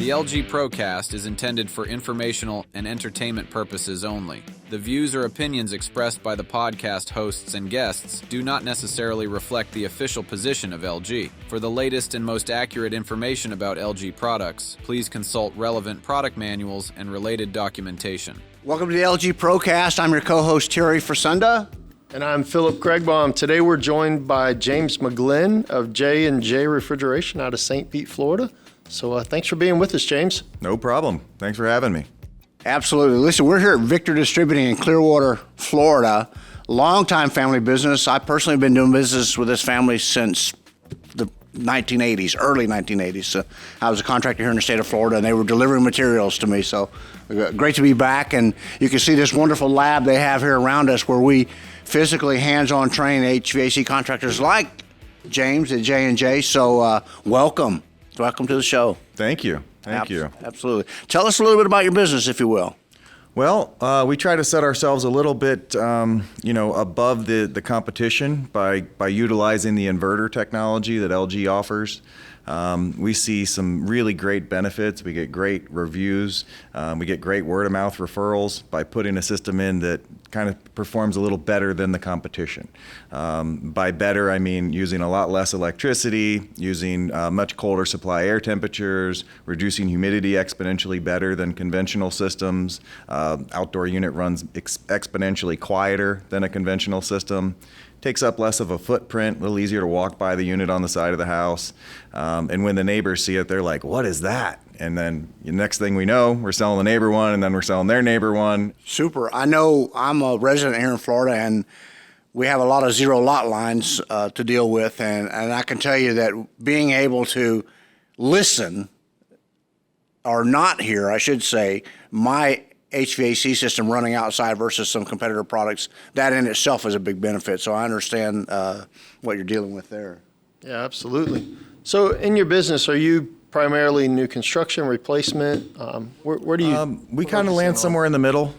The LG Procast is intended for informational and entertainment purposes only. The views or opinions expressed by the podcast hosts and guests do not necessarily reflect the official position of LG. For the latest and most accurate information about LG products, please consult relevant product manuals and related documentation. Welcome to the LG Procast. I'm your co-host, Terry Phillip. And I'm Philip Craigbaum. Today we're joined by James McGlynn of J&J Refrigeration out of St. Pete, Florida. So thanks for being with us, James. No problem. Thanks for having me. Absolutely. Listen, we're here at Victor Distributing in Clearwater, Florida. Longtime family business. I personally have been doing business with this family since the 1980s, early 1980s. So I was a contractor here in the state of Florida, and they were delivering materials to me. So great to be back. And you can see this wonderful lab they have here around us where we physically hands-on train HVAC contractors like James at J&J. So welcome. Welcome to the show. Thank you. Thank you. Absolutely. Tell us a little bit about your business, if you will. Well, we try to set ourselves a little bit, above the competition by utilizing the inverter technology that LG offers. We see some really great benefits. We get great reviews. We get great word-of-mouth referrals by putting a system in that kind of performs a little better than the competition. By better, I mean using a lot less electricity, using much colder supply air temperatures, reducing humidity exponentially better than conventional systems. Outdoor unit runs exponentially quieter than a conventional system. Takes up less of a footprint, a little easier to walk by the unit on the side of the house. And when the neighbors see it, they're like, what is that? And then the next thing we know, we're selling the neighbor one, and then we're selling their neighbor one. Super. I know I'm a resident here in Florida, and we have a lot of zero lot lines to deal with. And I can tell you that being able to listen, or not hear, I should say, my HVAC system running outside versus some competitor products, that in itself is a big benefit. So I understand what you're dealing with there. Yeah, absolutely. So in your business, are you primarily new construction, replacement? Where do you? We kind of land somewhere in the middle.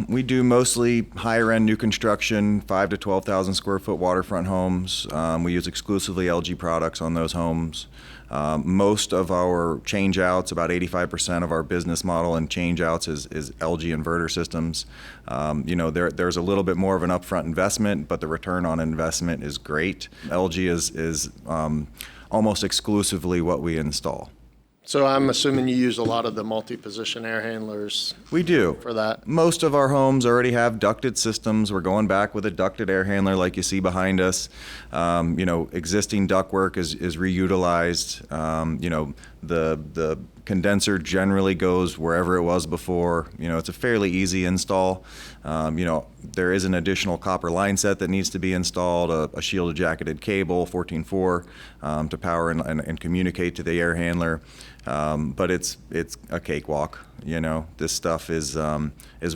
We do mostly higher end new construction, 5 to 12,000 square foot waterfront homes. We use exclusively LG products on those homes. Most of our change outs, about 85% of our business model and change outs is LG inverter systems. There's a little bit more of an upfront investment, but the return on investment is great. LG is almost exclusively what we install. So I'm assuming you use a lot of the multi-position air handlers. We do. For that. Most of our homes already have ducted systems. We're going back with a ducted air handler like you see behind us. Existing ductwork is reutilized. The condenser generally goes wherever it was before. It's a fairly easy install. There is an additional copper line set that needs to be installed, a shielded jacketed cable, 14.4, to power and communicate to the air handler. But it's a cakewalk. This stuff is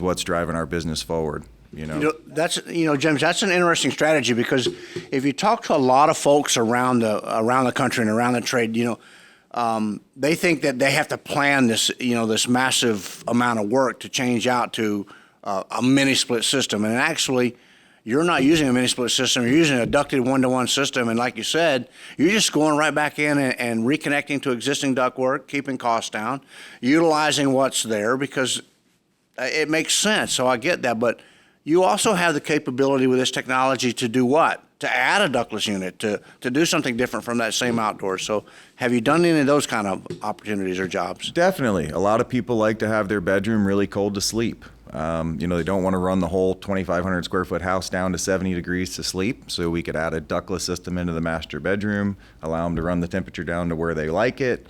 what's driving our business forward. James, that's an interesting strategy, because if you talk to a lot of folks around the country and around the trade, they think that they have to plan this, this massive amount of work to change out to a mini split system. And actually, you're not using a mini split system. You're using a ducted one-to-one system. And like you said, you're just going right back in and reconnecting to existing ductwork, keeping costs down, utilizing what's there, because it makes sense. So I get that. But you also have the capability with this technology to do what? To add a ductless unit, to do something different from that same outdoor. So have you done any of those kind of opportunities or jobs? Definitely. A lot of people like to have their bedroom really cold to sleep. They don't want to run the whole 2,500 square foot house down to 70 degrees to sleep. So we could add a ductless system into the master bedroom, allow them to run the temperature down to where they like it,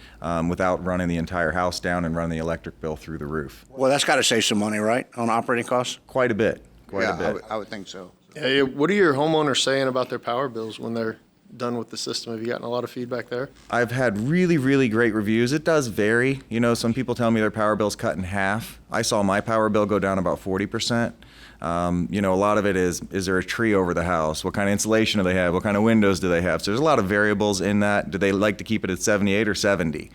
without running the entire house down and running the electric bill through the roof. Well, that's got to save some money, right, on operating costs? Quite a bit. Quite a bit. I would think so. Yeah, what are your homeowners saying about their power bills when they're done with the system? Have you gotten a lot of feedback there? I've had really, really great reviews. It does vary. Some people tell me their power bill's cut in half. I saw my power bill go down about 40%. A lot of it is there a tree over the house? What kind of insulation do they have? What kind of windows do they have? So there's a lot of variables in that. Do they like to keep it at 78 or 70?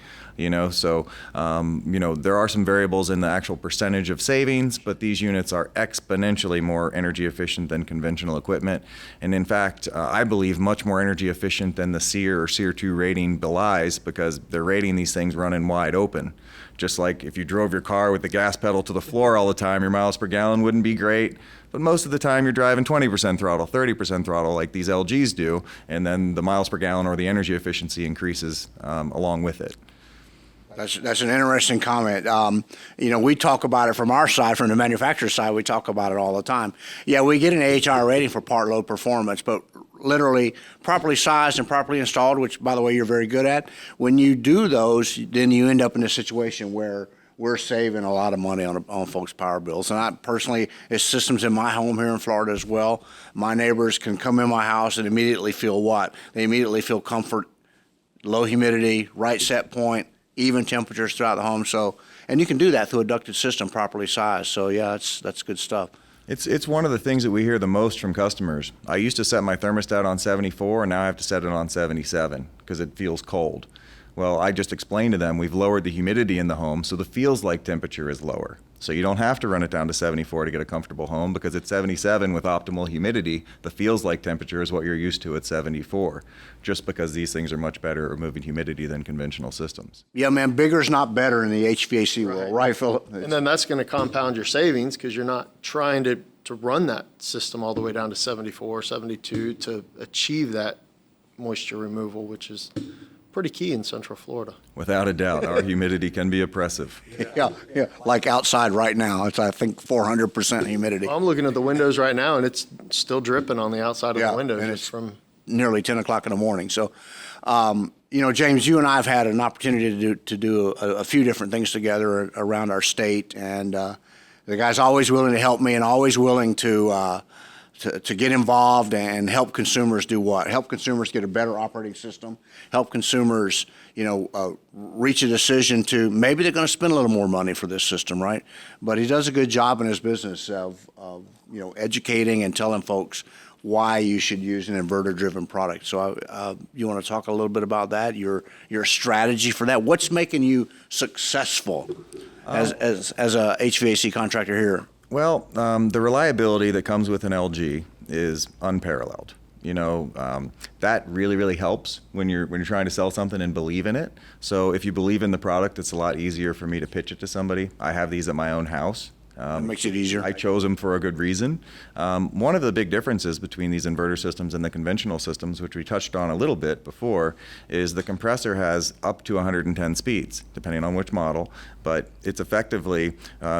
So there are some variables in the actual percentage of savings, but these units are exponentially more energy efficient than conventional equipment. And in fact, I believe much more energy efficient than the SEER or SEER 2 rating belies, because they're rating these things running wide open. Just like if you drove your car with the gas pedal to the floor all the time, your miles per gallon wouldn't be great. But most of the time you're driving 20% throttle, 30% throttle like these LGs do, and then the miles per gallon or the energy efficiency increases along with it. That's an interesting comment. We talk about it from our side, from the manufacturer's side. We talk about it all the time. Yeah, we get an AHR rating for part load performance, but literally properly sized and properly installed, which, by the way, you're very good at. When you do those, then you end up in a situation where we're saving a lot of money on folks' power bills. And I personally, it's systems in my home here in Florida as well. My neighbors can come in my house and immediately feel what? They immediately feel comfort, low humidity, right set point, even temperatures throughout the home. So, and you can do that through a ducted system properly sized. So yeah, that's good stuff. It's one of the things that we hear the most from customers. I used to set my thermostat on 74, and now I have to set it on 77 because it feels cold. Well, I just explained to them we've lowered the humidity in the home, so the feels like temperature is lower. So you don't have to run it down to 74 to get a comfortable home, because at 77 with optimal humidity, the feels like temperature is what you're used to at 74, just because these things are much better at removing humidity than conventional systems. Yeah, man, bigger's not better in the HVAC world, right, Phillip? And then that's going to compound your savings, because you're not trying to run that system all the way down to 74, 72 to achieve that moisture removal, which is pretty key in Central Florida. Without a doubt, our humidity can be oppressive. Yeah. Like outside right now, it's, I think, 400% humidity. I'm looking at the windows right now, and it's still dripping on the outside of the windows. And it's from nearly 10 o'clock in the morning. So, James, you and I have had an opportunity to do a few different things together around our state, and the guy's always willing to help me and always willing to get involved and help consumers do what? Help consumers get a better operating system, help consumers, reach a decision to maybe they're going to spend a little more money for this system, right? But he does a good job in his business of educating and telling folks why you should use an inverter-driven product. So you want to talk a little bit about that, your strategy for that? What's making you successful as a HVAC contractor here? Well, the reliability that comes with an LG is unparalleled. That really, really helps when you're trying to sell something and believe in it. So if you believe in the product, it's a lot easier for me to pitch it to somebody. I have these at my own house. That makes it easier. I chose them for a good reason. One of the big differences between these inverter systems and the conventional systems, which we touched on a little bit before, is the compressor has up to 110 speeds, depending on which model. But it's effectively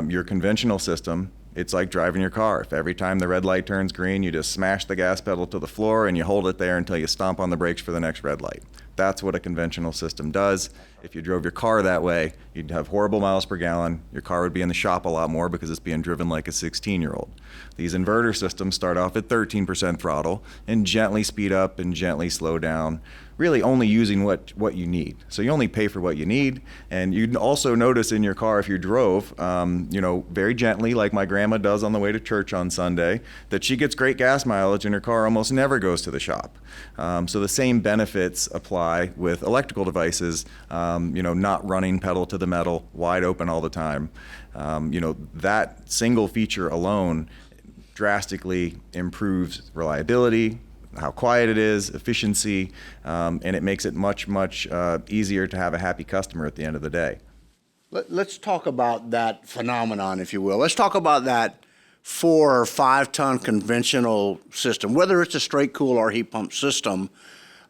your conventional system. It's like driving your car. If every time the red light turns green, you just smash the gas pedal to the floor and you hold it there until you stomp on the brakes for the next red light. That's what a conventional system does. If you drove your car that way, you'd have horrible miles per gallon. Your car would be in the shop a lot more because it's being driven like a 16-year-old. These inverter systems start off at 13% throttle and gently speed up and gently slow down, really only using what you need. So you only pay for what you need. And you'd also notice in your car, if you drove, very gently, like my grandma does on the way to church on Sunday, that she gets great gas mileage and her car almost never goes to the shop. So the same benefits apply with electrical devices, not running pedal to the metal, wide open all the time. That single feature alone drastically improves reliability, how quiet it is, efficiency, and it makes it much, much easier to have a happy customer at the end of the day. Let's talk about that phenomenon, if you will. Let's talk about that 4 or 5 ton conventional system, whether it's a straight cool or heat pump system.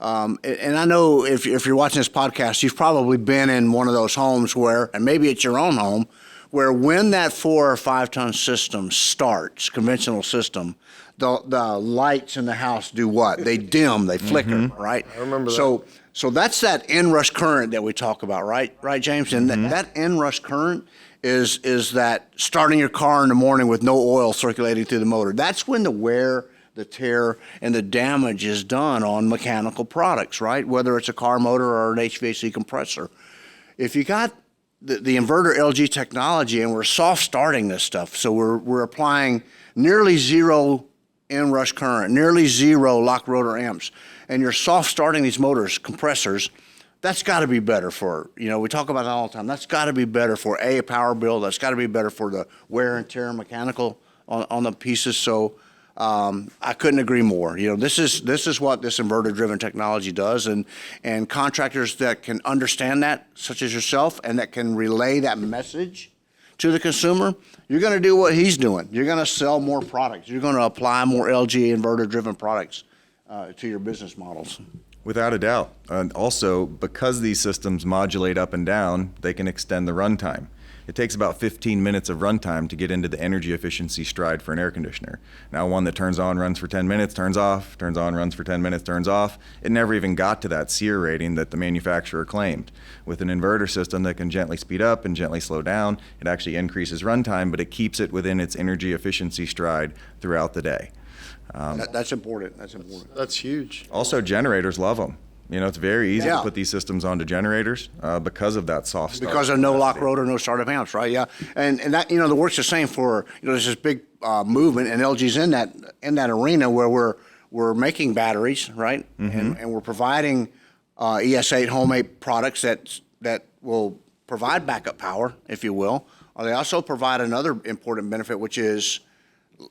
And I know if you're watching this podcast, you've probably been in one of those homes where, and maybe it's your own home, where when that 4 or 5 ton system starts, conventional system, the lights in the house do what? They dim, they flicker, right? I remember that. So that's that inrush current that we talk about, right, James? And that inrush current is that starting your car in the morning with no oil circulating through the motor. That's when the wear, the tear, and the damage is done on mechanical products, right? Whether it's a car motor or an HVAC compressor. If you got the inverter LG technology, and we're soft starting this stuff. So we're applying nearly zero inrush current, nearly zero lock rotor amps, and you're soft starting these motors, compressors. That's got to be better for, we talk about that all the time. That's got to be better for a power bill. That's got to be better for the wear and tear mechanical on the pieces. So I couldn't agree more. This is what this inverter-driven technology does, and contractors that can understand that, such as yourself, and that can relay that message to the consumer, you're going to do what he's doing. You're going to sell more products. You're going to apply more LG inverter-driven products to your business models. Without a doubt. And also, because these systems modulate up and down, they can extend the runtime. It takes about 15 minutes of runtime to get into the energy efficiency stride for an air conditioner. Now, one that turns on, runs for 10 minutes, turns off, turns on, runs for 10 minutes, turns off. It never even got to that SEER rating that the manufacturer claimed. With an inverter system that can gently speed up and gently slow down, it actually increases runtime, but it keeps it within its energy efficiency stride throughout the day. That's important. That's important. That's huge. Also, generators love them. It's very easy Yeah. to put these systems onto generators because of that soft start. Because of no lock rotor, no startup amps, right? Yeah, and that the work's the same for there's this big movement, and LG's in that arena where we're making batteries, right? And we're providing ES8 homemade products that will provide backup power, if you will. They also provide another important benefit, which is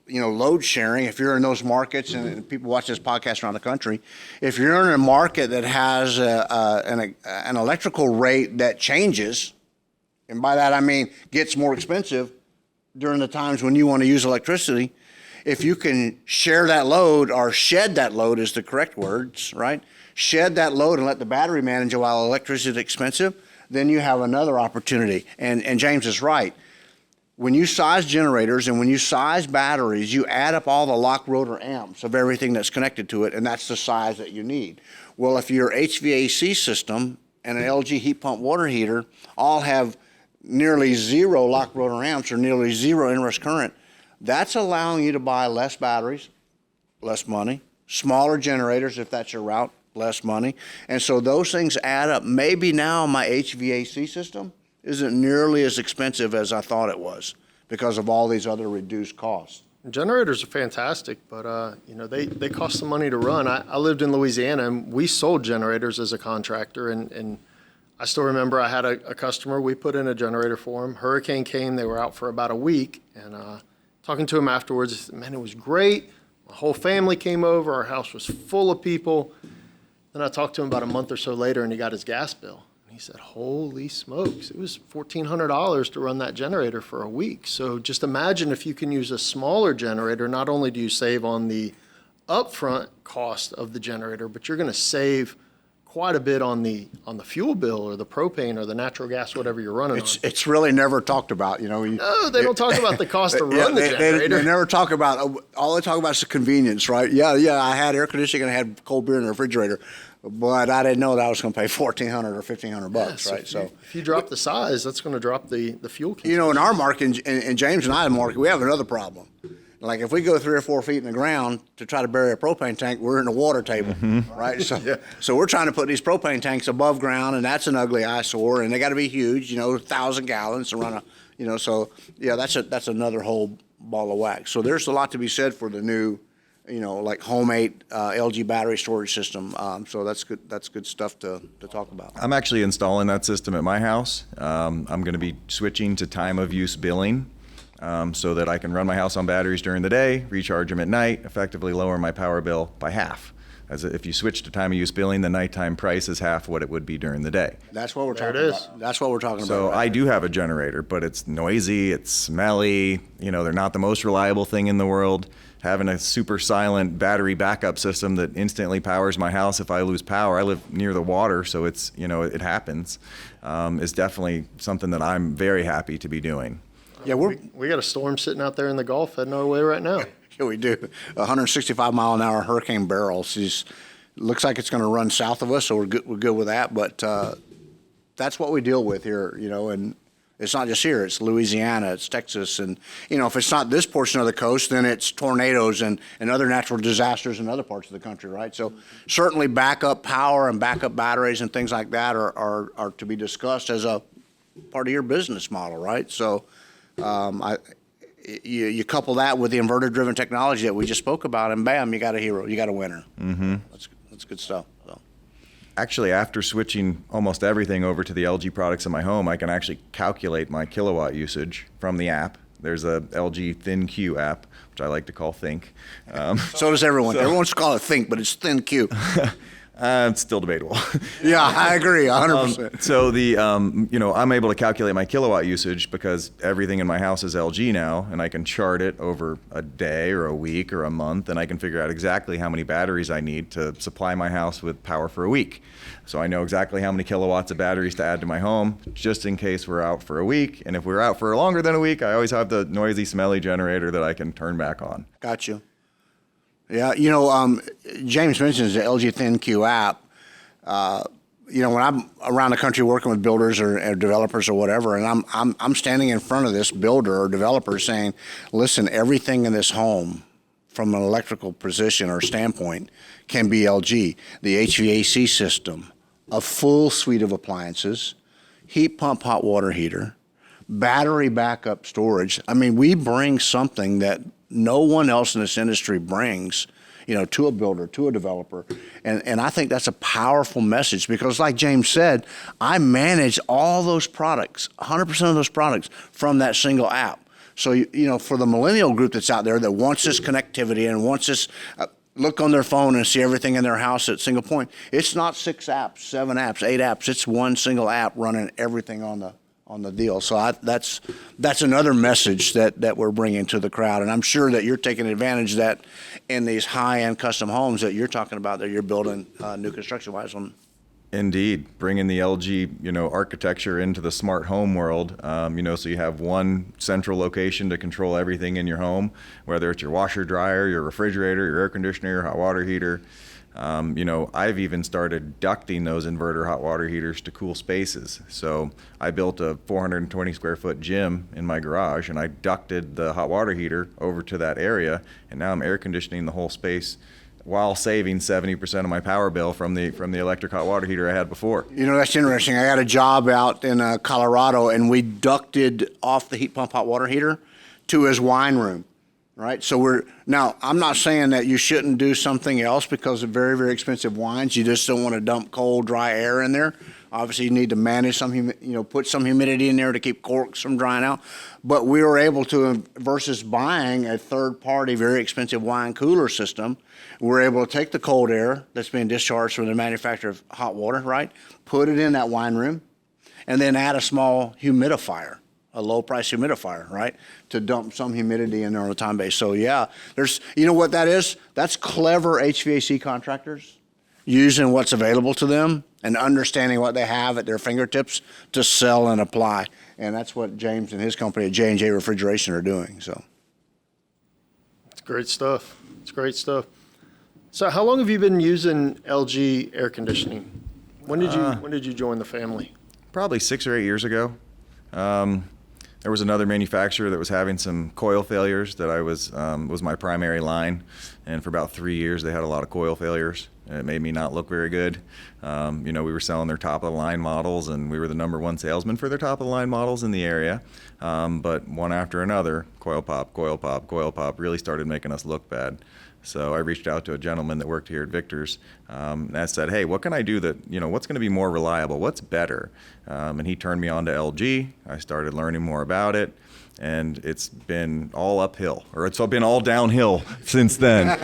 load sharing. If you're in those markets, and people watch this podcast around the country, if you're in a market that has an electrical rate that changes, and by that I mean gets more expensive during the times when you want to use electricity, if you can share that load, or shed that load is the correct words, right? Shed that load and let the battery manage it while electricity is expensive, then you have another opportunity. And James is right. When you size generators and when you size batteries, you add up all the lock rotor amps of everything that's connected to it, and that's the size that you need. Well, if your HVAC system and an LG heat pump water heater all have nearly zero lock rotor amps or nearly zero inrush current, that's allowing you to buy less batteries, less money, smaller generators if that's your route, less money. And so those things add up. Maybe now my HVAC system isn't nearly as expensive as I thought it was because of all these other reduced costs. Generators are fantastic, but they cost some money to run. I lived in Louisiana, and we sold generators as a contractor, and I still remember I had a customer. We put in a generator for him. Hurricane came. They were out for about a week, and talking to him afterwards, I said, man, it was great. My whole family came over. Our house was full of people. Then I talked to him about a month or so later, and he got his gas bill. He said, holy smokes, it was $1,400 to run that generator for a week. So just imagine if you can use a smaller generator, not only do you save on the upfront cost of the generator, but you're going to save quite a bit on the fuel bill or the propane or the natural gas, whatever you're running on. It's really never talked about, No, they don't talk about the cost to run the generator. They never talk about, all they talk about is the convenience, right? Yeah, I had air conditioning and I had cold beer in the refrigerator. But I didn't know that I was going to pay $1,400 or $1,500, right? So if you drop the size, that's going to drop the fuel consumption. in our market, and James and I market, we have another problem. Like if we go 3 or 4 feet in the ground to try to bury a propane tank, we're in the water table, right? So, so we're trying to put these propane tanks above ground, and that's an ugly eyesore, and they got to be huge, 1,000 gallons to run a, so yeah, that's another whole ball of wax. So there's a lot to be said for the new, like homemade LG battery storage system. So that's good. That's good stuff to talk about. I'm actually installing that system at my house. I'm going to be switching to time of use billing so that I can run my house on batteries during the day, recharge them at night, effectively lower my power bill by half. As if you switch to time of use billing, the nighttime price is half what it would be during the day. That's what we're There talking it is. about. That's what we're talking So about. I do have a generator, but it's noisy, it's smelly, they're not the most reliable thing in the world. Having a super silent battery backup system that instantly powers my house if I lose power, I live near the water, so it's, it happens, is definitely something that I'm very happy to be doing. Yeah, We got a storm sitting out there in the Gulf heading our way right now. Yeah, we do. 165 mile an hour hurricane barrel. Looks like it's going to run south of us, so we're good with that. But that's what we deal with here, and it's not just here. It's Louisiana, it's Texas, and if it's not this portion of the coast, then it's tornadoes and other natural disasters in other parts of the country, right? So certainly backup power and backup batteries and things like that are to be discussed as a part of your business model, right? So, you couple that with the inverter-driven technology that we just spoke about, and bam, you got a hero, you got a winner. Mm-hmm. That's good stuff. So. Actually, after switching almost everything over to the LG products in my home, I can actually calculate my kilowatt usage from the app. There's a LG ThinQ app, which I like to call Think. So does everyone. Everyone wants to call it Think, but it's ThinQ. It's still debatable. Yeah, I agree, 100%. So I'm able to calculate my kilowatt usage because everything in my house is LG now, and I can chart it over a day or a week or a month, and I can figure out exactly how many batteries I need to supply my house with power for a week. So I know exactly how many kilowatts of batteries to add to my home, just in case we're out for a week. And if we're out for longer than a week, I always have the noisy, smelly generator that I can turn back on. Got you. Yeah, James mentions the LG ThinQ app. When I'm around the country working with builders or developers or whatever, and I'm standing in front of this builder or developer saying, listen, everything in this home from an electrical position or standpoint can be LG. The HVAC system, a full suite of appliances, heat pump, hot water heater, battery backup storage. I mean, we bring something that no one else in this industry brings, to a builder, to a developer. And I think that's a powerful message because like James said, I manage all those products, 100% of those products from that single app. So, for the millennial group that's out there that wants this connectivity and wants this look on their phone and see everything in their house at single point, it's not 6 apps, 7 apps, 8 apps. It's one single app running everything on the deal. So that's another message that we're bringing to the crowd. And I'm sure that you're taking advantage of that in these high-end custom homes that you're talking about that you're building new construction-wise on. Indeed, bringing the LG, architecture into the smart home world. So you have one central location to control everything in your home, whether it's your washer, dryer, your refrigerator, your air conditioner, your hot water heater. I've even started ducting those inverter hot water heaters to cool spaces. So I built a 420 square foot gym in my garage, and I ducted the hot water heater over to that area, and now I'm air conditioning the whole space while saving 70% of my power bill from the electric hot water heater I had before. That's interesting. I got a job out in Colorado, and we ducted off the heat pump hot water heater to his wine room. Right. So I'm not saying that you shouldn't do something else because of very, very expensive wines. You just don't want to dump cold, dry air in there. Obviously, you need to manage put some humidity in there to keep corks from drying out. But we were able to, versus buying a third-party, very expensive wine cooler system, we're able to take the cold air that's being discharged from the manufacturer of hot water, right, put it in that wine room, and then add a small humidifier. A low-price humidifier, right, to dump some humidity in there on a time base. So, yeah, what that is? That's clever HVAC contractors using what's available to them and understanding what they have at their fingertips to sell and apply. And that's what James and his company at J&J Refrigeration are doing. So, it's great stuff. It's great stuff. So, how long have you been using LG air conditioning? When did you join the family? Probably 6 or 8 years ago. There was another manufacturer that was having some coil failures that was my primary line, and for about 3 years they had a lot of coil failures. And it made me not look very good. We were selling their top of the line models, and we were the number one salesman for their top of the line models in the area. But one after another, coil pop, really started making us look bad. So I reached out to a gentleman that worked here at Victor's, and I said, hey, what can I do what's going to be more reliable? What's better? And he turned me on to LG. I started learning more about it, and it's been all uphill, or it's been all downhill since then.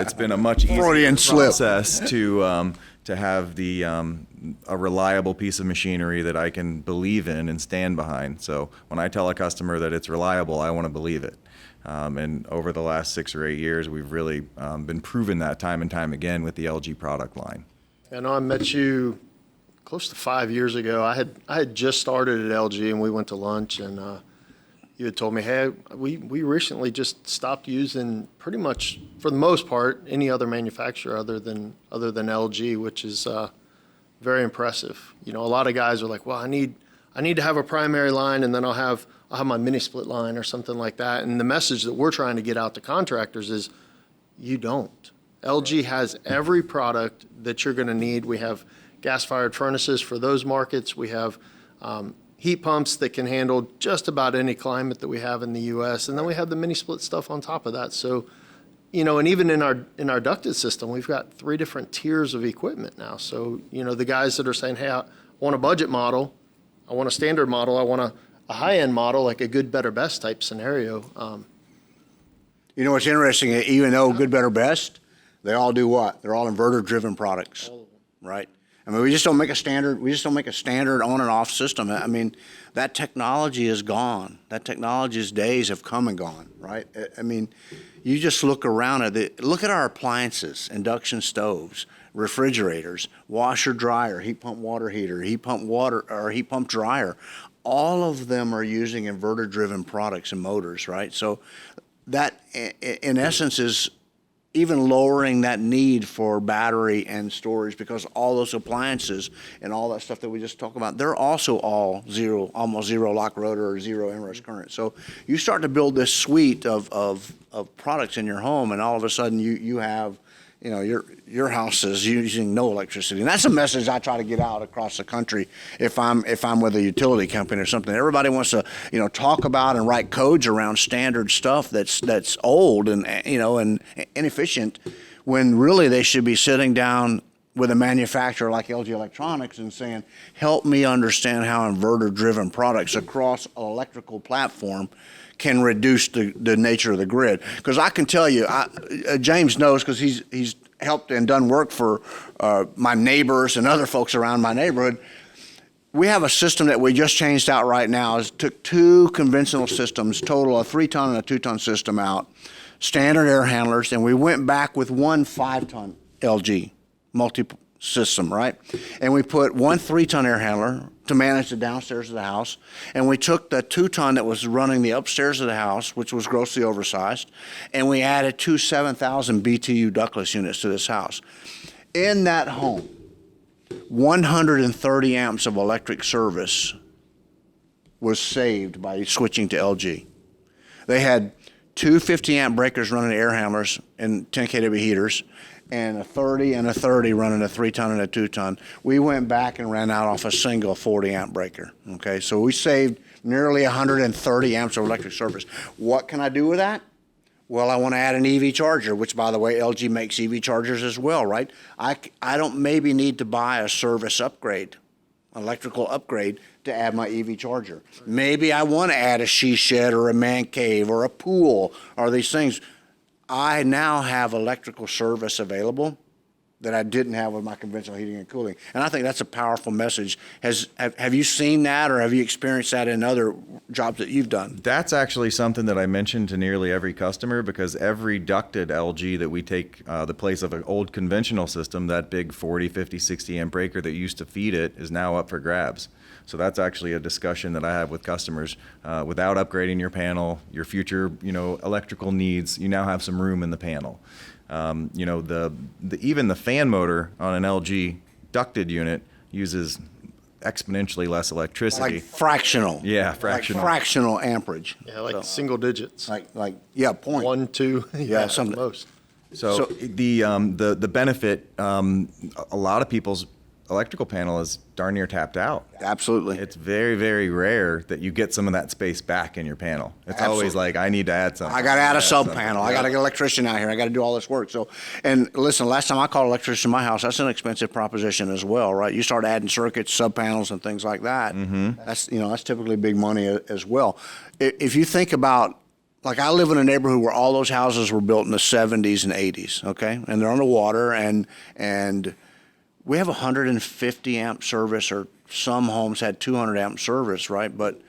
It's been a much easier process to have a reliable piece of machinery that I can believe in and stand behind. So when I tell a customer that it's reliable, I want to believe it. And over the last 6 or 8 years, we've really been proving that time and time again with the LG product line. I know I met you close to 5 years ago. I had just started at LG, and we went to lunch, and you had told me, hey, we recently just stopped using pretty much, for the most part, any other manufacturer other than LG, which is very impressive. A lot of guys are like, well, I need to have a primary line, and then I'll have my mini split line or something like that. And the message that we're trying to get out to contractors is you don't. LG has every product that you're going to need. We have gas-fired furnaces for those markets. We have heat pumps that can handle just about any climate that we have in the U.S. And then we have the mini split stuff on top of that. So, and even in our ducted system, we've got 3 different tiers of equipment now. So, the guys that are saying, hey, I want a budget model, I want a standard model, I want a high-end model, like a good, better, best type scenario. What's interesting, even though good, better, best, they all do what? They're all inverter-driven products, right? I mean, we just don't make a standard on and off system. I mean, that technology is gone. That technology's days have come and gone, right? I mean, you just look around look at our appliances, induction stoves, refrigerators, washer, dryer, heat pump water heater, heat pump dryer. All of them are using inverter-driven products and motors, right? So that, in essence, is even lowering that need for battery and storage, because all those appliances and all that stuff that we just talked about, they're also all almost zero lock rotor or zero inrush current. So you start to build this suite of products in your home, and all of a sudden you have, your house is using no electricity. And that's a message I try to get out across the country if I'm with a utility company or something. Everybody wants to, talk about and write codes around standard stuff that's old and inefficient, when really they should be sitting down with a manufacturer like LG Electronics and saying, help me understand how inverter-driven products across an electrical platform can reduce the nature of the grid. Because I can tell you, James knows, because he's helped and done work for my neighbors and other folks around my neighborhood. We have a system that we just changed out right now. It took 2 conventional systems, total a 3-ton and a 2-ton system out, standard air handlers, and we went back with 1 5-ton LG multi-system, right? And we put 1 3-ton air handler to manage the downstairs of the house, and we took the 2-ton that was running the upstairs of the house, which was grossly oversized, and we added 2 7,000 BTU ductless units to this house. In that home, 130 amps of electric service was saved by switching to LG. They had 2 50-amp breakers running the air handlers and 10 kW heaters, and a 30 and a 30 running a 3-ton and a 2-ton. We went back and ran out off a single 40-amp breaker, okay? So we saved nearly 130 amps of electric service. What can I do with that? Well, I want to add an EV charger, which, by the way, LG makes EV chargers as well, right? I don't maybe need to buy a service upgrade, electrical upgrade, to add my EV charger. Maybe I want to add a she shed or a man cave or a pool or these things. I now have electrical service available that I didn't have with my conventional heating and cooling. And I think that's a powerful message. Have you seen that, or have you experienced that in other jobs that you've done? That's actually something that I mention to nearly every customer, because every ducted LG that we take the place of an old conventional system, that big 40, 50, 60 amp breaker that used to feed it, is now up for grabs. So that's actually a discussion that I have with customers. Without upgrading your panel, your future, electrical needs, you now have some room in the panel. Even the fan motor on an LG ducted unit uses exponentially less electricity. Like fractional. Yeah, fractional. Like fractional amperage. Yeah, like single digits. Point. 1, 2. Yeah, something. Most. So the benefit, a lot of people's electrical panel is darn near tapped out. Absolutely. It's very, very rare that you get some of that space back in your panel. It's always like, I need to add something. I got to add a sub panel. I got to get an electrician out here. I got to do all this work. So, and listen, last time I called an electrician in my house, that's an expensive proposition as well, right? You start adding circuits, sub panels, and things like that. Mm-hmm. That's typically big money as well. If you think about, like, I live in a neighborhood where all those houses were built in the 70s and 80s, okay? And they're on the water, and we have 150 amp service, or some homes had 200 amp service, right? But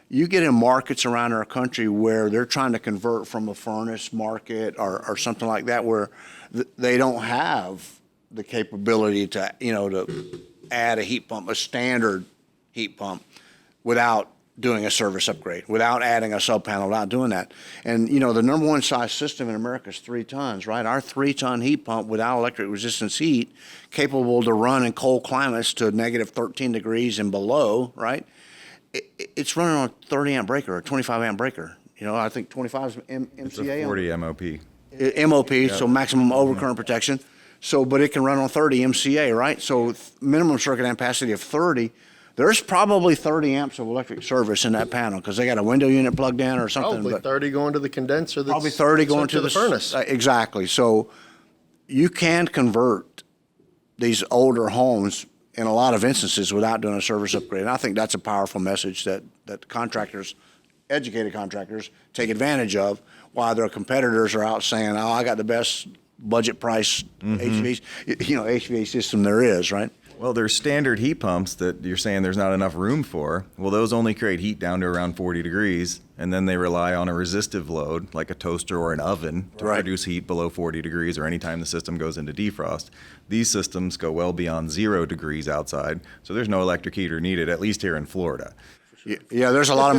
you get in markets around our country where they're trying to convert from a furnace market or something like that, where they don't have the capability to, to add a heat pump, a standard heat pump, without doing a service upgrade, without adding a sub panel, without doing that. And, the number one size system in America is 3 tons, right? Our 3-ton heat pump without electric resistance heat, capable to run in cold climates to negative 13 degrees and below, right? It's running on a 30 amp breaker, or a 25 amp breaker. I think 25 is MCA. It's a 40 MOP. MOP, yep. So maximum overcurrent protection. So, but it can run on 30 MCA, right? So minimum circuit ampacity of 30. there's probably 30 amps of electric service in that panel because they got a window unit plugged in or something. Probably but 30 going to the condenser. That's probably 30 going hooked to the furnace. Exactly. So you can convert these older homes in a lot of instances without doing a service upgrade. And I think that's a powerful message that contractors, educated contractors, take advantage of while their competitors are out saying, oh, I got the best budget price HVAC system there is, right? Well, there's standard heat pumps that you're saying there's not enough room for. Well, those only create heat down to around 40 degrees, and then they rely on a resistive load, like a toaster or an oven, to produce heat below 40 degrees or anytime the system goes into defrost. These systems go well beyond 0 degrees outside, so there's no electric heater needed, at least here in Florida. Yeah, there's a lot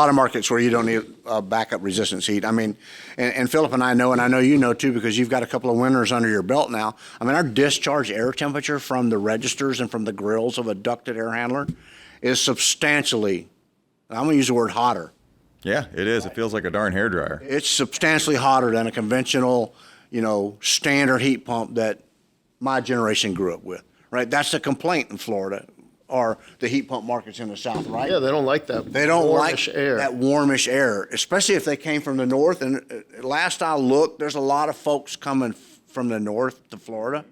of markets where you don't need backup resistance heat. I mean, and Philip and I know, and I know you know too, because you've got a couple of winters under your belt now. I mean, our discharge air temperature from the registers and from the grills of a ducted air handler is substantially, I'm going to use the word hotter. Yeah, it is. It feels like a darn hairdryer. It's substantially hotter than a conventional, standard heat pump that my generation grew up with, right? That's the complaint in Florida. Or the heat pump markets in the South, right? Yeah, they don't like that. They don't warmish like air. that warmish air, especially if they came from the north. And last I looked, there's a lot of folks coming from the north to Florida.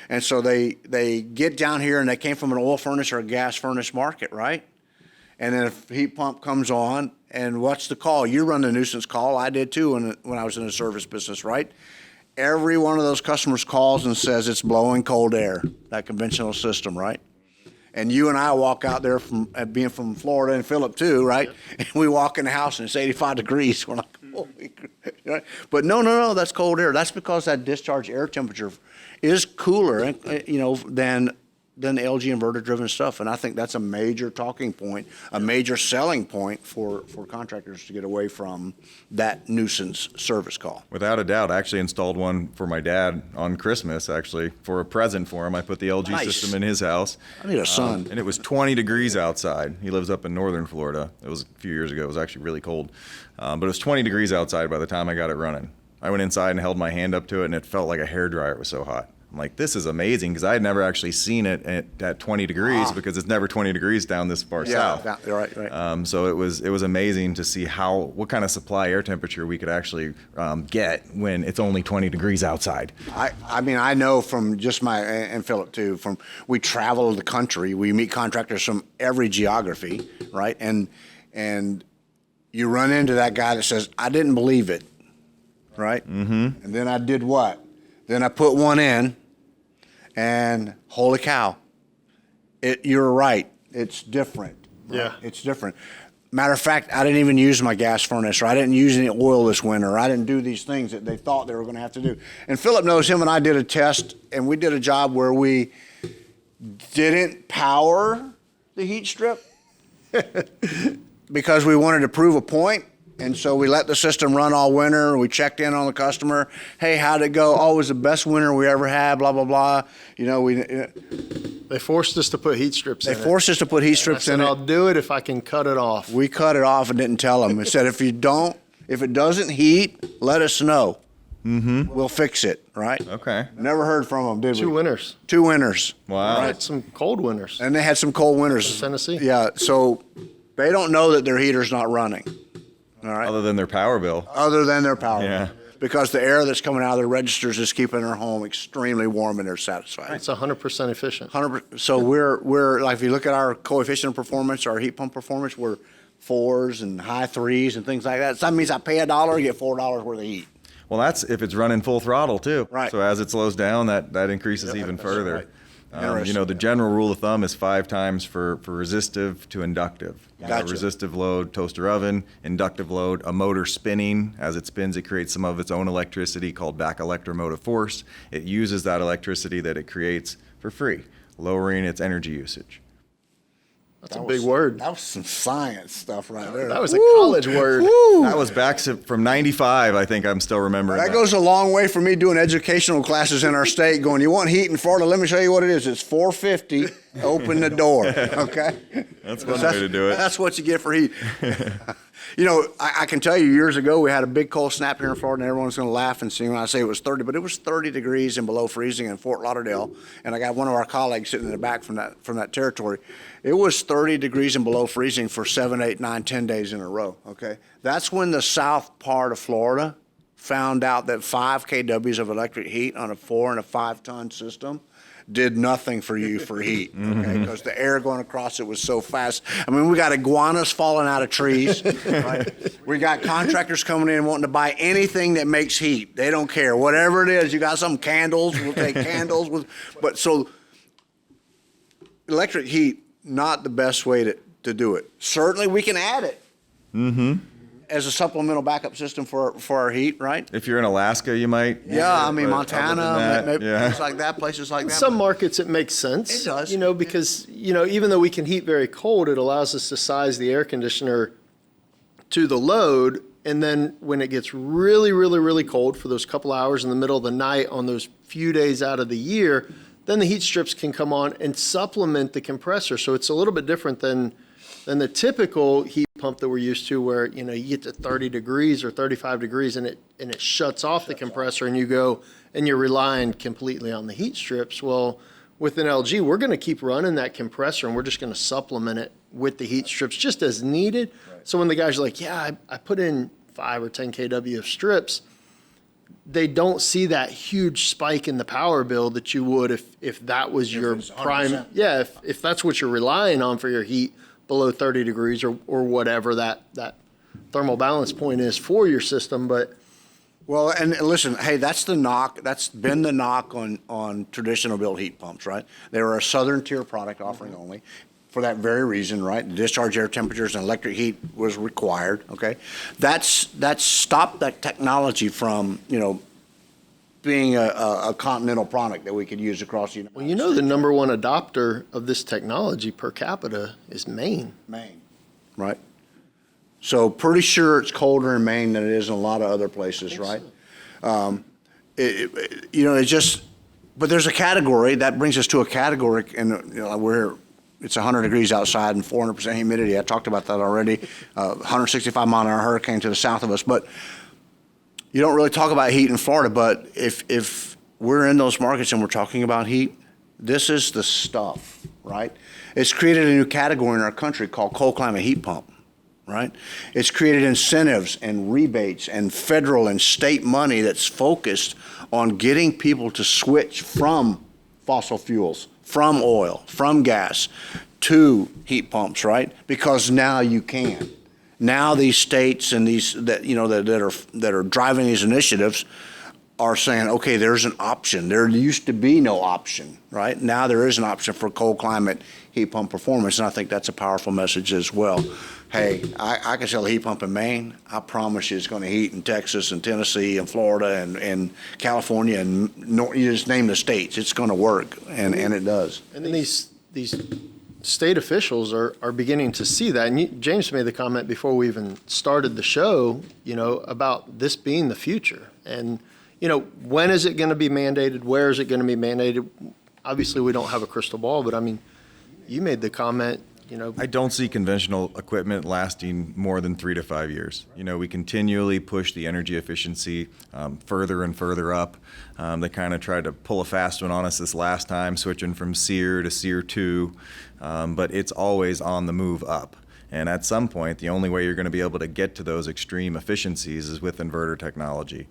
And so they get down here and they came from an oil furnace or a gas furnace market, right? And then if heat pump comes on, and what's the call? You run the nuisance call. I did too when I was in the service business, right? Every one of those customers calls and says it's blowing cold air, that conventional system, right? And you and I walk out there from being from Florida, and Philip too, right? Yep. And we walk in the house and it's 85 degrees. We're like, holy, right? But no, that's cold air. That's because that discharge air temperature is cooler, than the LG inverter-driven stuff. And I think that's a major talking point, a major selling point for contractors to get away from that nuisance service call. Without a doubt. I actually installed one for my dad on Christmas, actually, for a present for him. I put the LG system in his house. I need a son. And it was 20 degrees outside. He lives up in northern Florida. It was a few years ago. It was actually really cold. But it was 20 degrees outside by the time I got it running. I went inside and held my hand up to it, and it felt like a hairdryer. It was so hot. I'm like, this is amazing, because I had never actually seen it at 20 degrees because it's never 20 degrees down this far south. Yeah, right. So it was amazing to see what kind of supply air temperature we could actually get when it's only 20 degrees outside. I mean, I know from just and Philip too, we travel the country, we meet contractors from every geography, right? And you run into that guy that says, I didn't believe it, right? Mm-hmm. And then I did what? Then I put one in. And holy cow, you're right. It's different. Right? Yeah. It's different. Matter of fact, I didn't even use my gas furnace, or I didn't use any oil this winter, or I didn't do these things that they thought they were going to have to do. And Philip knows, him and I did a test, and we did a job where we didn't power the heat strip because we wanted to prove a point. And so we let the system run all winter. We checked in on the customer. Hey, how'd it go? Oh, it was the best winter we ever had, blah, blah, blah. They forced us to put heat strips in it. They forced us to put heat strips in it. I'll do it if I can cut it off. We cut it off and didn't tell them. It said, if it doesn't heat, let us know. Mm-hmm. We'll fix it, right? Okay. Never heard from them, did we? 2 winters. 2 winters. Wow. Right. Some cold winters. And they had some cold winters. In Tennessee. Yeah, so they don't know that their heater's not running. All right. Other than their power bill. Yeah. Because the air that's coming out of their registers is keeping their home extremely warm, and they're satisfied. It's 100% efficient. 100%. So we're like, if you look at our coefficient of performance, our heat pump performance, we're 4s and high 3s and things like that. So that means I pay $1, get $4 worth of heat. Well, that's if it's running full throttle too. Right. So as it slows down, that increases even further. Right. The general rule of thumb is 5 times for resistive to inductive. Gotcha. Resistive load, toaster oven. Inductive load, a motor spinning. As it spins, it creates some of its own electricity called back electromotive force. It uses that electricity that it creates for free, lowering its energy usage. That's a big word. That was some science stuff right there. That was a college word. Woo. That was back from 95, I think I'm still remembering That goes a long way for me doing educational classes in our state going, you want heat in Florida? Let me show you what it is. It's $4.50. Open the door. Okay? That's one way to do it. That's what you get for heat. You know, I can tell you years ago we had a big cold snap here in Florida, and everyone's going to laugh and see when I say it was 30, but it was 30 degrees and below freezing in Fort Lauderdale. And I got one of our colleagues sitting in the back from that territory. It was 30 degrees and below freezing for 7, 8, 9, 10 days in a row. Okay, that's when the south part of Florida found out that 5 kWs of electric heat on a 4 and a 5 ton system did nothing for you for heat, okay? Because the air going across it was so fast. I mean, we got iguanas falling out of trees, right? We got contractors coming in wanting to buy anything that makes heat. They don't care. Whatever it is, you got some candles, we'll take candles. But so electric heat, not the best way to do it. Certainly we can add it. As a supplemental backup system for our heat, right? If you're in Alaska, you might. Yeah, I mean, Montana, maybe yeah. places like that, places like that. Some markets it makes sense. It does. You know, because, you know, even though we can heat very cold, it allows us to size the air conditioner to the load. And then when it gets really, really, really cold for those couple hours in the middle of the night on those few days out of the year, then the heat strips can come on and supplement the compressor. So it's a little bit different than the typical heat pump that we're used to, where, you know, you get to 30 degrees or 35 degrees and it shuts off the compressor and you go and you're relying completely on the heat strips. Well, with an LG, we're going to keep running that compressor and we're just going to supplement it with the heat strips just as needed. Right. So when the guys are like, yeah, I put in 5 or 10 kW of strips, they don't see that huge spike in the power bill that you would if that was your prime. Yeah, if that's what you're relying on for your heat below 30 degrees or whatever that thermal balance point is for your system. But well, and listen, hey, that's the knock. That's been the knock on traditional built heat pumps, right? They were a southern tier product offering only for that very reason, right? The discharge air temperatures and electric heat was required, okay? That's stopped that technology from, you know, being a continental product that we could use across the United States. Well, you know, the number one adopter of this technology per capita is Maine. Maine, right? So pretty sure it's colder in Maine than it is in a lot of other places, right? So. You know, it's just, but there's a category that brings us to a category, and you know, it's 100 degrees outside and 400% humidity. I talked about that already. 165 mile an hour hurricane to the south of us, but you don't really talk about heat in Florida. But if we're in those markets and we're talking about heat, this is the stuff, right? It's created a new category in our country called cold climate heat pump, right? It's created incentives and rebates and federal and state money that's focused on getting people to switch from fossil fuels, from oil, from gas, to heat pumps, right? Because now you can. Now these states and these that are driving these initiatives are saying, okay, there's an option. There used to be no option, right? Now there is an option for cold climate heat pump performance, and I think that's a powerful message as well. Hey, I can sell a heat pump in Maine. I promise you it's going to heat in Texas and Tennessee and Florida and California and you just name the states. It's going to work, and it does. And then these state officials are beginning to see that. And James made the comment before we even started the show, you know, about this being the future. And, you know, when is it going to be mandated? Where is it going to be mandated? Obviously, we don't have a crystal ball, but I mean, you made the comment, you know. I don't see conventional equipment lasting more than 3 to 5 years. You know, we continually push the energy efficiency further and further up. They kind of tried to pull a fast one on us this last time, switching from SEER to SEER 2, but it's always on the move up. And at some point, the only way you're going to be able to get to those extreme efficiencies is with inverter technology.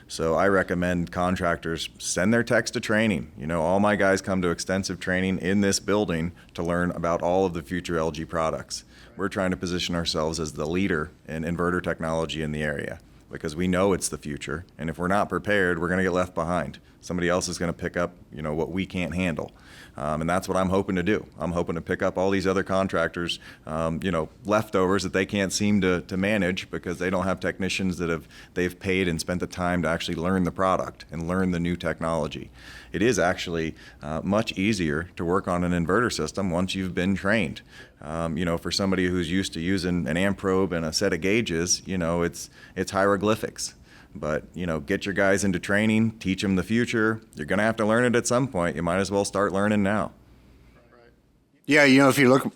So I recommend contractors send their techs to training. You know, all my guys come to extensive training in this building to learn about all of the future LG products. We're trying to position ourselves as the leader in inverter technology in the area because we know it's the future. And if we're not prepared, we're going to get left behind. Somebody else is going to pick up, you know, what we can't handle. And that's what I'm hoping to do. I'm hoping to pick up all these other contractors, you know, leftovers that they can't seem to manage because they don't have technicians that they've paid and spent the time to actually learn the product and learn the new technology. It is actually much easier to work on an inverter system once you've been trained. You know, for somebody who's used to using an amp probe and a set of gauges, you know, it's hieroglyphics. But, you know, get your guys into training, teach them the future. You're going to have to learn it at some point. You might as well start learning now. Yeah, you know, if you look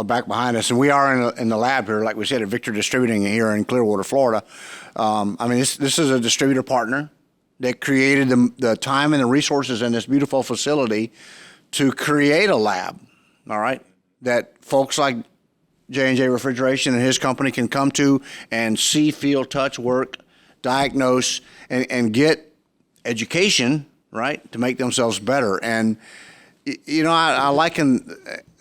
back behind us, and we are in the lab here, like we said, at Victor Distributing here in Clearwater, Florida. I mean, this is a distributor partner that created the time and the resources in this beautiful facility to create a lab, all right, that folks like J&J Refrigeration and his company can come to and see, feel, touch, work, diagnose, and get education, right, to make themselves better. And, you know, I liken,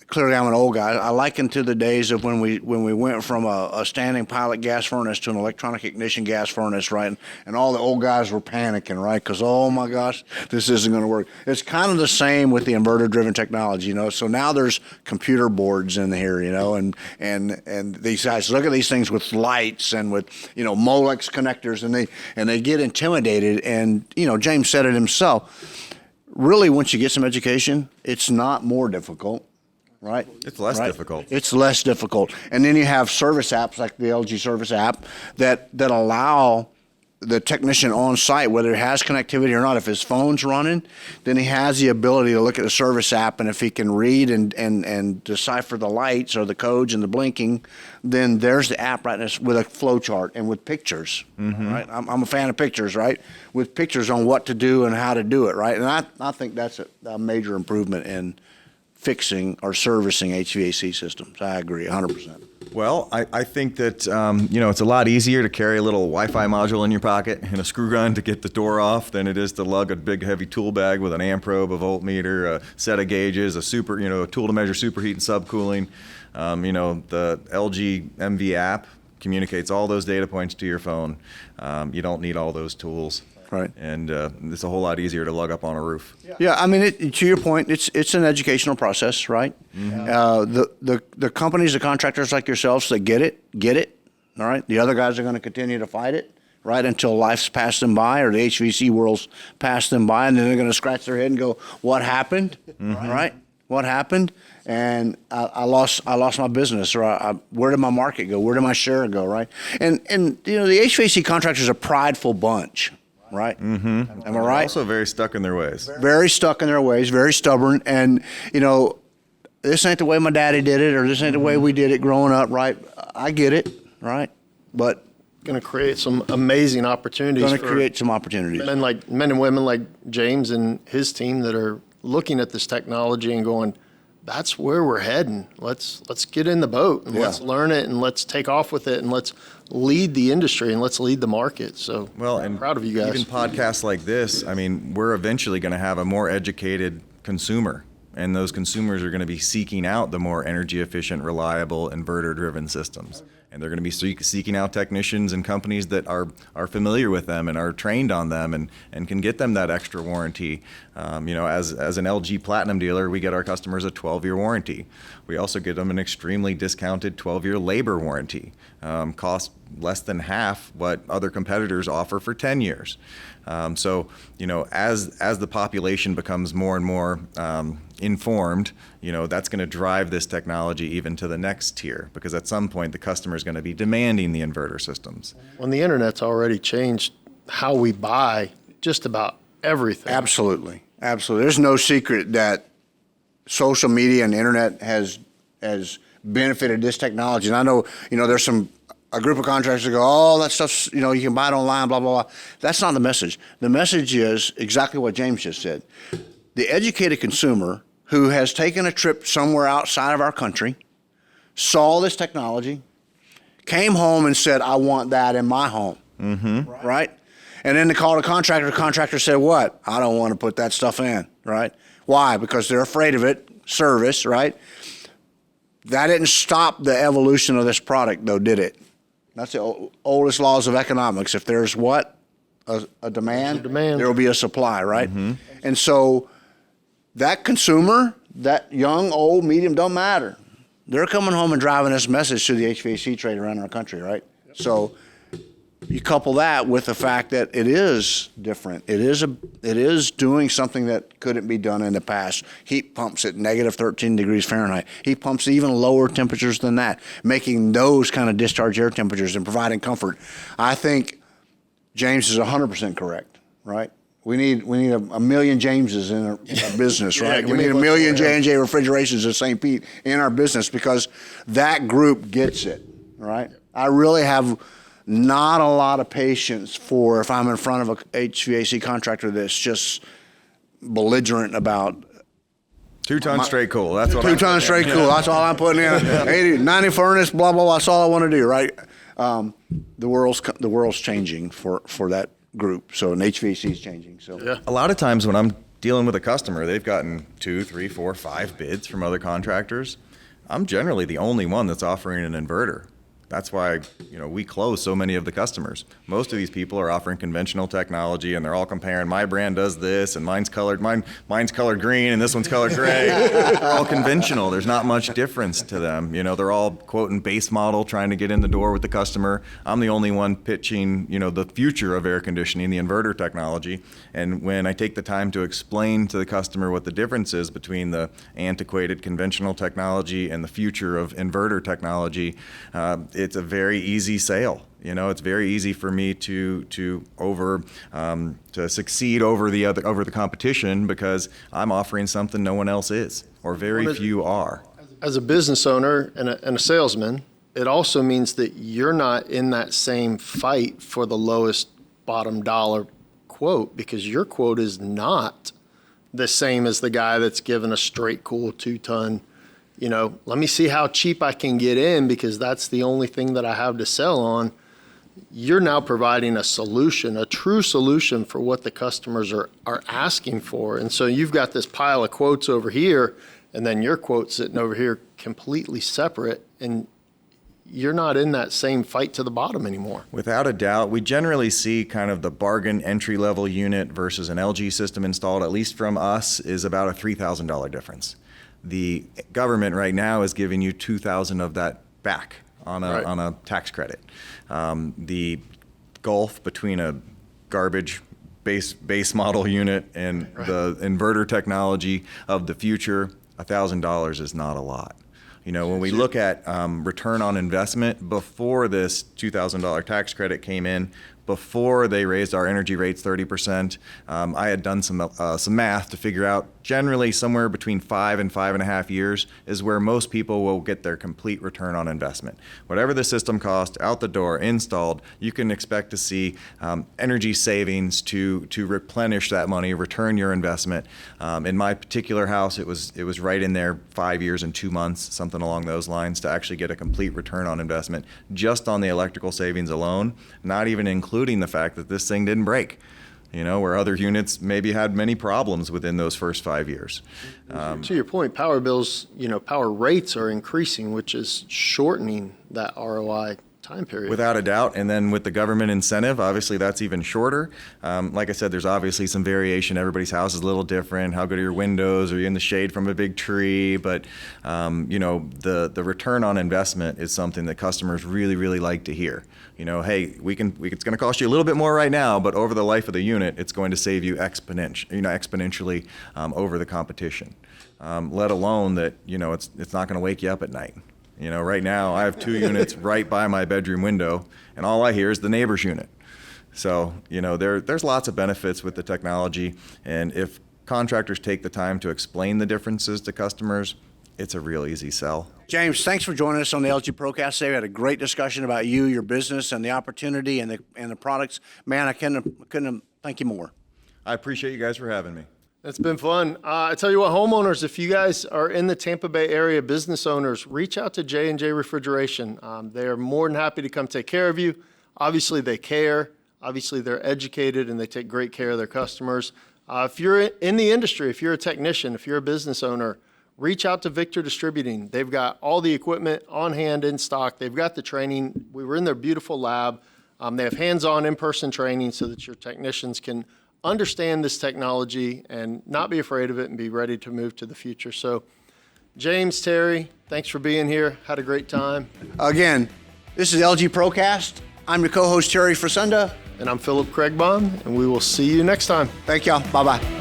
clearly I'm an old guy, I liken to the days of when we went from a standing pilot gas furnace to an electronic ignition gas furnace, right, and all the old guys were panicking, right, because, oh my gosh, this isn't going to work. It's kind of the same with the inverter-driven technology, you know, so now there's computer boards in here, you know, and these guys look at these things with lights and with, you know, Molex connectors, and they get intimidated, and, you know, James said it himself, really, once you get some education, it's not more difficult. Right? It's less difficult. It's less difficult. And then you have service apps like the LG service app that allow the technician on site, whether he has connectivity or not, if his phone's running, then he has the ability to look at the service app, and if he can read and decipher the lights or the codes and the blinking, then there's the app right now with a flow chart and with pictures. Mm-hmm. Right? I'm a fan of pictures, right? With pictures on what to do and how to do it, right? And I think that's a major improvement in fixing or servicing HVAC systems. I agree 100%. Well, I think that, you know, it's a lot easier to carry a little Wi-Fi module in your pocket and a screw gun to get the door off than it is to lug a big heavy tool bag with an amp probe, a voltmeter, a set of gauges, a tool to measure superheat and subcooling. You know, the LG MV app communicates all those data points to your phone. You don't need all those tools. Right. And it's a whole lot easier to lug up on a roof. Yeah, I mean, to your point, it's an educational process, right? Mm-hmm. The companies, the contractors like yourselves that get it, all right? The other guys are going to continue to fight it, right, until life's passed them by or the HVAC world's passed them by, and then they're going to scratch their head and go, what happened, mm-hmm. right? What happened? And I lost my business, or where did my market go? Where did my share go, right? And you know, the HVAC contractors are a prideful bunch. Right. Mm-hmm. Am I right? Also very stuck in their ways. Very stuck in their ways, very stubborn. And, you know, this ain't the way my daddy did it, or this ain't the way we did it growing up, right? I get it, right? But going to create some amazing opportunities. Going to create some opportunities. Men and women like James and his team that are looking at this technology and going, that's where we're heading. Let's get in the boat and let's learn it and let's take off with it and let's lead the industry and let's lead the market. So I'm proud of you guys. Even podcasts like this, I mean, we're eventually going to have a more educated consumer, and those consumers are going to be seeking out the more energy efficient, reliable, inverter-driven systems. And they're going to be seeking out technicians and companies that are familiar with them and are trained on them and can get them that extra warranty. You know, as an LG Platinum dealer, we get our customers a 12-year warranty. We also get them an extremely discounted 12-year labor warranty. Costs less than half what other competitors offer for 10 years. So, you know, as the population becomes more and more informed, you know, that's going to drive this technology even to the next tier, because at some point the customer is going to be demanding the inverter systems. Well, the internet's already changed how we buy just about everything. Absolutely. There's no secret that social media and the internet has benefited this technology. And I know, you know, there's a group of contractors that go, oh, that stuff's, you know, you can buy it online, blah, blah, blah. That's not the message. The message is exactly what James just said. The educated consumer who has taken a trip somewhere outside of our country, saw this technology, came home and said, I want that in my home, mm-hmm. right? And then they called a contractor. The contractor said, what? I don't want to put that stuff in, right? Why? Because they're afraid of it, service, right? That didn't stop the evolution of this product, though, did it? That's the oldest laws of economics. If there's what? A demand, there will be a supply, right? Mm-hmm. And so that consumer, that young, old, medium, don't matter. They're coming home and driving this message to the HVAC trade around our country, right? Yep. So you couple that with the fact that it is different. It is doing something that couldn't be done in the past. Heat pumps at negative 13 degrees Fahrenheit. Heat pumps even lower temperatures than that, making those kind of discharge air temperatures and providing comfort. I think James is 100% correct, right? We need a million Jameses in our business, Yeah, right? give We me need a a bunch million more, yeah. J&J Refrigerations of St. Pete in our business because that group gets it, right? I really have not a lot of patience for if I'm in front of a HVAC contractor that's just belligerent about 2 tons straight cool. That's what 2 tons straight cool. That's all I'm putting in. 80, 90 furnace, blah, blah, blah. That's all I want to do, right? The world's changing for that group. So, an HVAC is changing. So, Yeah. A lot of times when I'm dealing with a customer, they've gotten 2, 3, 4, 5 bids from other contractors. I'm generally the only one that's offering an inverter. That's why, we close so many of the customers. Most of these people are offering conventional technology, and they're all comparing, my brand does this, and mine's colored green, and this one's colored gray. They're all conventional. There's not much difference to them. They're all quoting base model, trying to get in the door with the customer. I'm the only one pitching, the future of air conditioning, the inverter technology. And when I take the time to explain to the customer what the difference is between the antiquated conventional technology and the future of inverter technology, it's a very easy sale. It's very easy for me to succeed over the competition because I'm offering something no one else is, or very few are. As a business owner and a salesman, it also means that you're not in that same fight for the lowest bottom dollar quote because your quote is not the same as the guy that's given a straight cool 2-ton. Let me see how cheap I can get in because that's the only thing that I have to sell on. You're now providing a solution, a true solution for what the customers are asking for. And so you've got this pile of quotes over here, and then your quote sitting over here completely separate, and you're not in that same fight to the bottom anymore. Without a doubt, we generally see kind of the bargain entry-level unit versus an LG system installed, at least from us, is about a $3,000 difference. The government right now is giving you $2,000 of that back on a tax credit. The gulf between a garbage base model unit and the inverter technology of the future, $1,000 is not a lot. When we look at return on investment before this $2,000 tax credit came in, before they raised our energy rates 30%, I had done some math to figure out generally somewhere between 5 and 5.5 years is where most people will get their complete return on investment. Whatever the system cost, out the door, installed, you can expect to see energy savings to replenish that money, return your investment. In my particular house, it was right in there 5 years and 2 months, something along those lines, to actually get a complete return on investment just on the electrical savings alone, not even including the fact that this thing didn't break. Where other units maybe had many problems within those first 5 years. To your point, power bills, power rates are increasing, which is shortening that ROI time period. Without a doubt. And then with the government incentive, obviously that's even shorter. Like I said, there's obviously some variation. Everybody's house is a little different. How good are your windows? Are you in the shade from a big tree? But, the return on investment is something that customers really, really like to hear. Hey, it's going to cost you a little bit more right now, but over the life of the unit, it's going to save you exponentially over the competition. Let alone that, it's not going to wake you up at night. Right now I have 2 units right by my bedroom window, and all I hear is the neighbor's unit. So, there's lots of benefits with the technology, and if contractors take the time to explain the differences to customers, it's a real easy sell. James, thanks for joining us on the LG Procast today. We had a great discussion about you, your business, and the opportunity and the products. Man, I couldn't thank you more. I appreciate you guys for having me. It's been fun. I tell you what, homeowners, if you guys are in the Tampa Bay area, business owners, reach out to J&J Refrigeration. They are more than happy to come take care of you. Obviously, they care. Obviously, they're educated, and they take great care of their customers. If you're in the industry, if you're a technician, if you're a business owner, reach out to Victor Distributing. They've got all the equipment on hand in stock. They've got the training. We were in their beautiful lab. They have hands-on, in-person training so that your technicians can understand this technology and not be afraid of it and be ready to move to the future. So, James, Terry, thanks for being here. Had a great time. Again, this is LG Procast. I'm your co-host, Terry Frisenda. And I'm Philip Craigbaum, and we will see you next time. Thank y'all. Bye-bye.